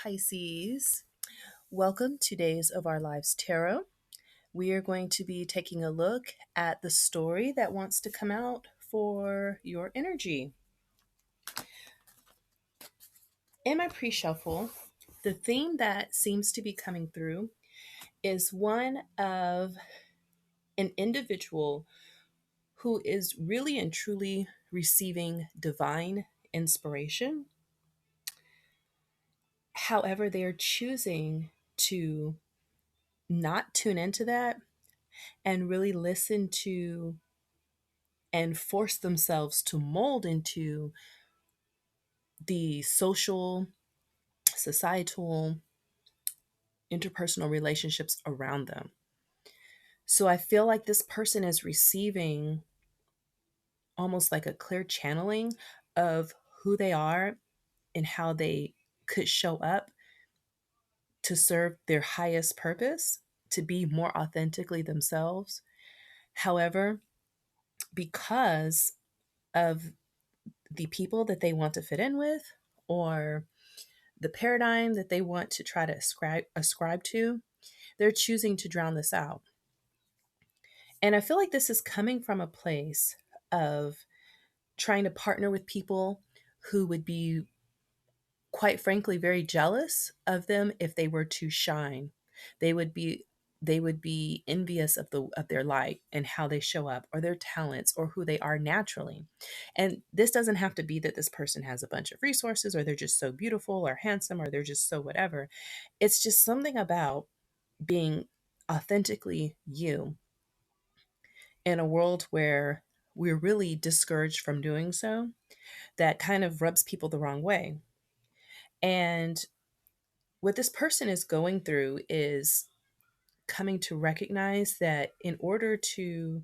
Pisces. Welcome to Days of Our Lives Tarot. We are going to be taking a look at the story that wants to come out for your energy. In my pre-shuffle, the theme that seems to be coming through is one of an individual who is really and truly receiving divine inspiration. However, they are choosing to not tune into that and really listen to and force themselves to mold into the social, societal, interpersonal relationships around them. So I feel like this person is receiving almost like a clear channeling of who they are and how they could show up to serve their highest purpose, to be more authentically themselves. However, because of the people that they want to fit in with, or the paradigm that they want to try to ascribe to, they're choosing to drown this out. And I feel like this is coming from a place of trying to partner with people who would be, quite frankly, very jealous of them if they were to shine. They would be envious of their light and how they show up, or their talents, or who they are naturally. And this doesn't have to be that this person has a bunch of resources, or they're just so beautiful or handsome, or they're just so whatever. It's just something about being authentically you in a world where we're really discouraged from doing so, that kind of rubs people the wrong way. And what this person is going through is coming to recognize that in order to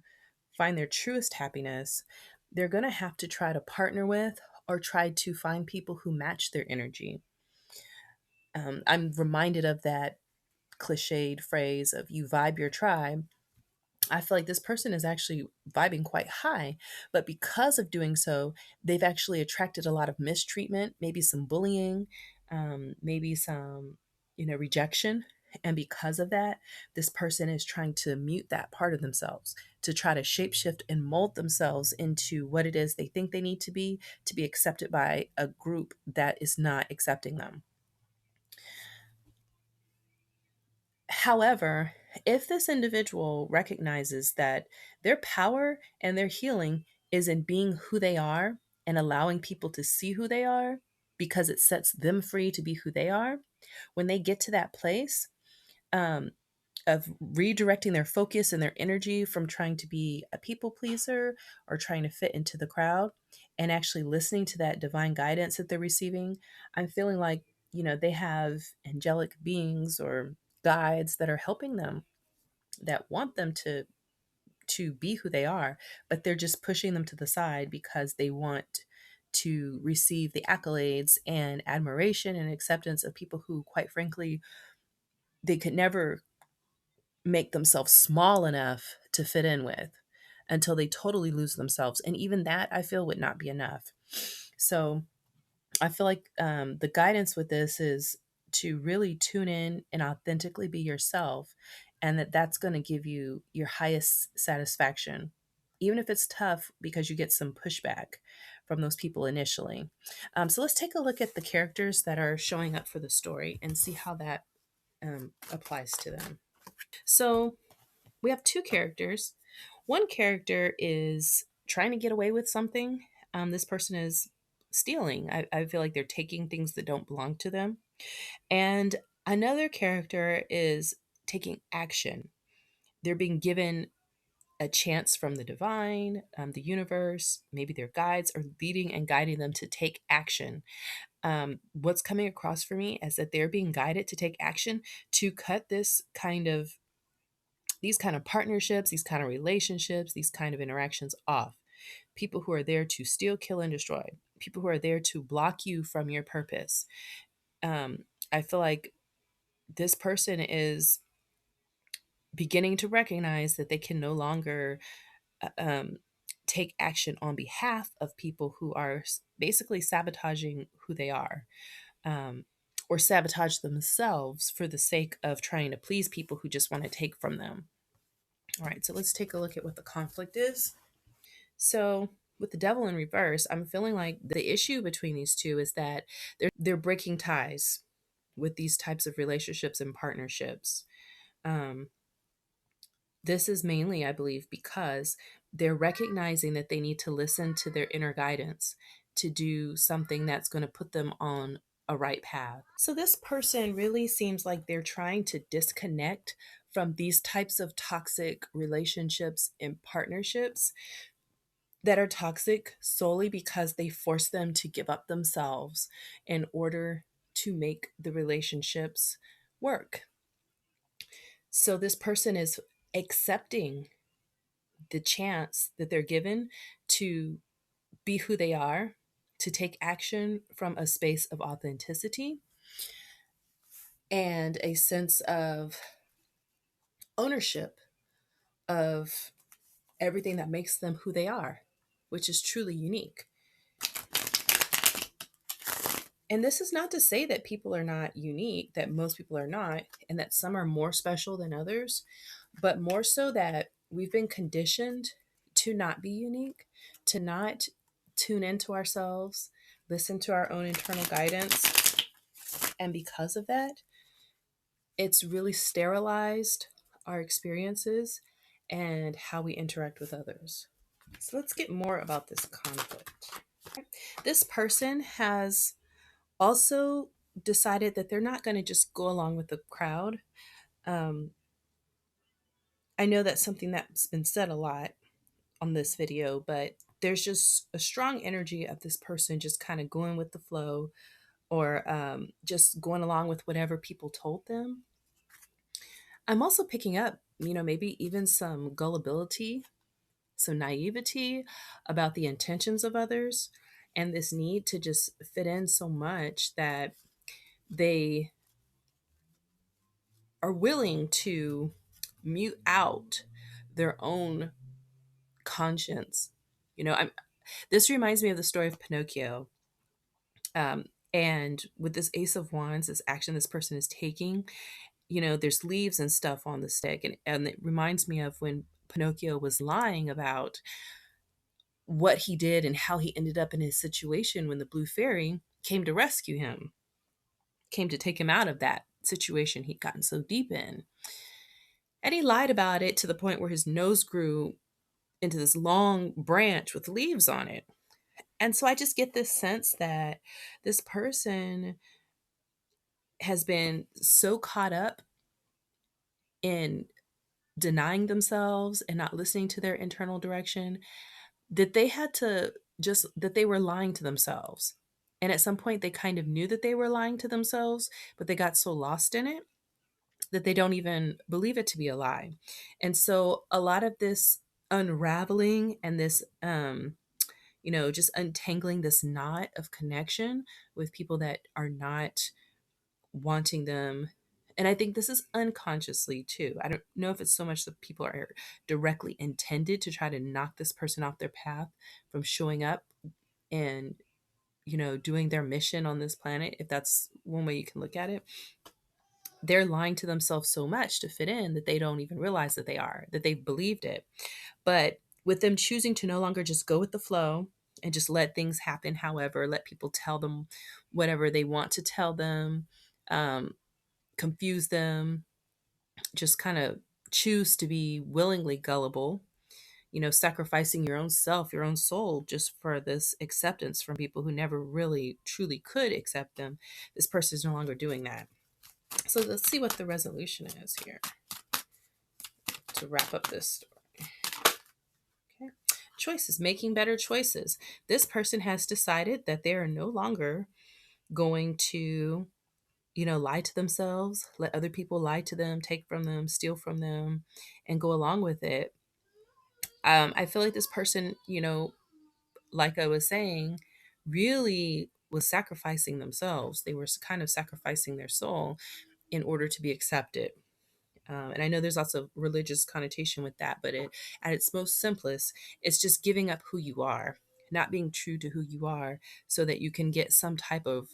find their truest happiness, they're going to have to try to partner with or try to find people who match their energy. I'm reminded of that cliched phrase of you vibe your tribe. I feel like this person is actually vibing quite high, but because of doing so, they've actually attracted a lot of mistreatment, maybe some bullying, maybe some, rejection. And because of that, this person is trying to mute that part of themselves, to try to shapeshift and mold themselves into what it is they think they need to be accepted by a group that is not accepting them. However, if this individual recognizes that their power and their healing is in being who they are and allowing people to see who they are, because it sets them free to be who they are, when they get to that place, um, of redirecting their focus and their energy from trying to be a people pleaser or trying to fit into the crowd, and actually listening to that divine guidance that they're receiving, I'm feeling like, they have angelic beings or guides that are helping them, that want them to be who they are, but they're just pushing them to the side because they want to receive the accolades and admiration and acceptance of people who, quite frankly, they could never make themselves small enough to fit in with, until they totally lose themselves. And even that, I feel, would not be enough. So I feel like the guidance with this is to really tune in and authentically be yourself, and that's going to give you your highest satisfaction, even if it's tough because you get some pushback from those people initially. So let's take a look at the characters that are showing up for the story and see how that applies to them. So we have two characters. One character is trying to get away with something. This person is stealing. I feel like they're taking things that don't belong to them. And another character is taking action. They're being given a chance from the divine, the universe, maybe their guides are leading and guiding them to take action. What's coming across for me is that they're being guided to take action to cut these kind of partnerships, these kind of relationships, these kind of interactions off. People who are there to steal, kill, and destroy. People who are there to block you from your purpose. I feel like this person is beginning to recognize that they can no longer uh, um, take action on behalf of people who are basically sabotaging who they are. Um, or sabotage themselves for the sake of trying to please people who just want to take from them. All right, so let's take a look at what the conflict is. So, with the devil in reverse, I'm feeling like the issue between these two is that they're breaking ties with these types of relationships and partnerships. Um, this is mainly, I believe, because they're recognizing that they need to listen to their inner guidance to do something that's going to put them on a right path. So, this person really seems like they're trying to disconnect from these types of toxic relationships and partnerships that are toxic solely because they force them to give up themselves in order to make the relationships work. So this person is accepting the chance that they're given to be who they are, to take action from a space of authenticity and a sense of ownership of everything that makes them who they are, which is truly unique. And this is not to say that people are not unique, that most people are not, and that some are more special than others, but more so that we've been conditioned to not be unique, to not tune into ourselves, listen to our own internal guidance. And because of that, it's really sterilized our experiences and how we interact with others. So let's get more about this conflict. This person has also decided that they're not going to just go along with the crowd. Um, I know that's something that's been said a lot on this video, but there's just a strong energy of this person just kind of going with the flow or just going along with whatever people told them. I'm also picking up, maybe even some gullibility, some naivety about the intentions of others, and this need to just fit in so much that they are willing to mute out their own conscience. I'm this reminds me of the story of Pinocchio. Um, and with this Ace of Wands, this action this person is taking, there's leaves and stuff on the stick. And it reminds me of when Pinocchio was lying about what he did and how he ended up in his situation when the blue fairy came to rescue him, came to take him out of that situation he'd gotten so deep in. And he lied about it to the point where his nose grew into this long branch with leaves on it. And so I just get this sense that this person has been so caught up in denying themselves and not listening to their internal direction that they had to that they were lying to themselves. And at some point, they kind of knew that they were lying to themselves, but they got so lost in it that they don't even believe it to be a lie. And so a lot of this unraveling and this just untangling this knot of connection with people that are not wanting them. And I think this is unconsciously too. I don't know if it's so much that people are directly intended to try to knock this person off their path from showing up and doing their mission on this planet, if that's one way you can look at it. They're lying to themselves so much to fit in that they don't even realize that that they've believed it. But with them choosing to no longer just go with the flow and just let things happen, however, let people tell them whatever they want to tell them, um, confuse them, just kind of choose to be willingly gullible, sacrificing your own self, your own soul, just for this acceptance from people who never really truly could accept them. This person is no longer doing that. So let's see what the resolution is here to wrap up this story. Okay. Choices, making better choices. This person has decided that they are no longer going to, lie to themselves, let other people lie to them, take from them, steal from them, and go along with it. I feel like this person, like I was saying, really was sacrificing themselves. They were kind of sacrificing their soul in order to be accepted. And I know there's lots of religious connotation with that, but at its most simplest, it's just giving up who you are, not being true to who you are, so that you can get some type of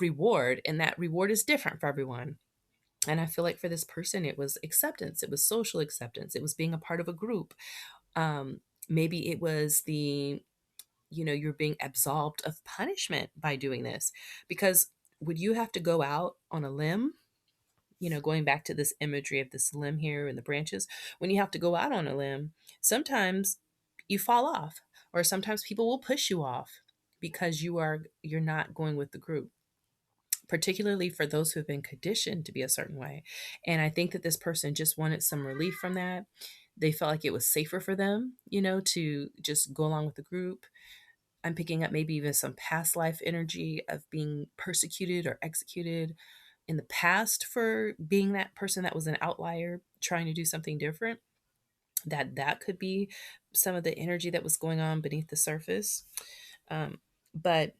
reward, and that reward is different for everyone. And I feel like for this person, it was acceptance, it was social acceptance, it was being a part of a group. Um, Maybe it was you're being absolved of punishment by doing this. Because would you have to go out on a limb? Going back to this imagery of this limb here and the branches, when you have to go out on a limb, sometimes you fall off, or sometimes people will push you off because you're not going with the group, particularly for those who have been conditioned to be a certain way. And I think that this person just wanted some relief from that. They felt like it was safer for them, to just go along with the group. I'm picking up maybe even some past life energy of being persecuted or executed in the past for being that person that was an outlier trying to do something different. That could be some of the energy that was going on beneath the surface. But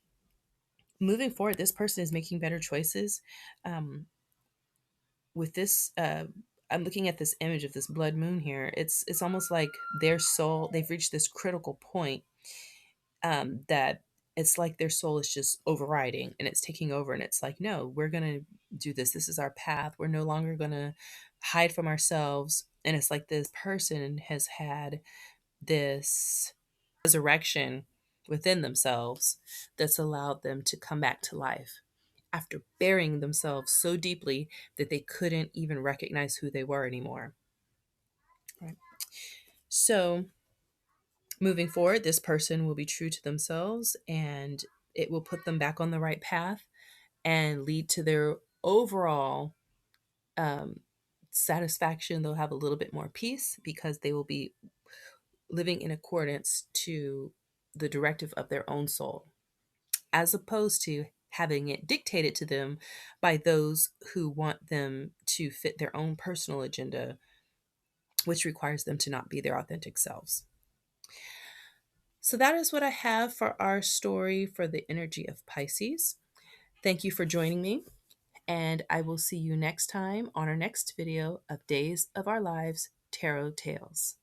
moving forward, this person is making better choices. Um, with this, I'm looking at this image of this blood moon here. It's almost like their soul, they've reached this critical point, that it's like their soul is just overriding and it's taking over, and it's like, no, we're gonna do this. This is our path. We're no longer gonna hide from ourselves. And it's like this person has had this resurrection within themselves that's allowed them to come back to life after burying themselves so deeply that they couldn't even recognize who they were anymore. Right. So, moving forward, this person will be true to themselves, and it will put them back on the right path and lead to their overall um, satisfaction. They'll have a little bit more peace because they will be living in accordance to the directive of their own soul, as opposed to having it dictated to them by those who want them to fit their own personal agenda, which requires them to not be their authentic selves. So, that is what I have for our story for the energy of Pisces. Thank you for joining me, and I will see you next time on our next video of Days of Our Lives Tarot Tales.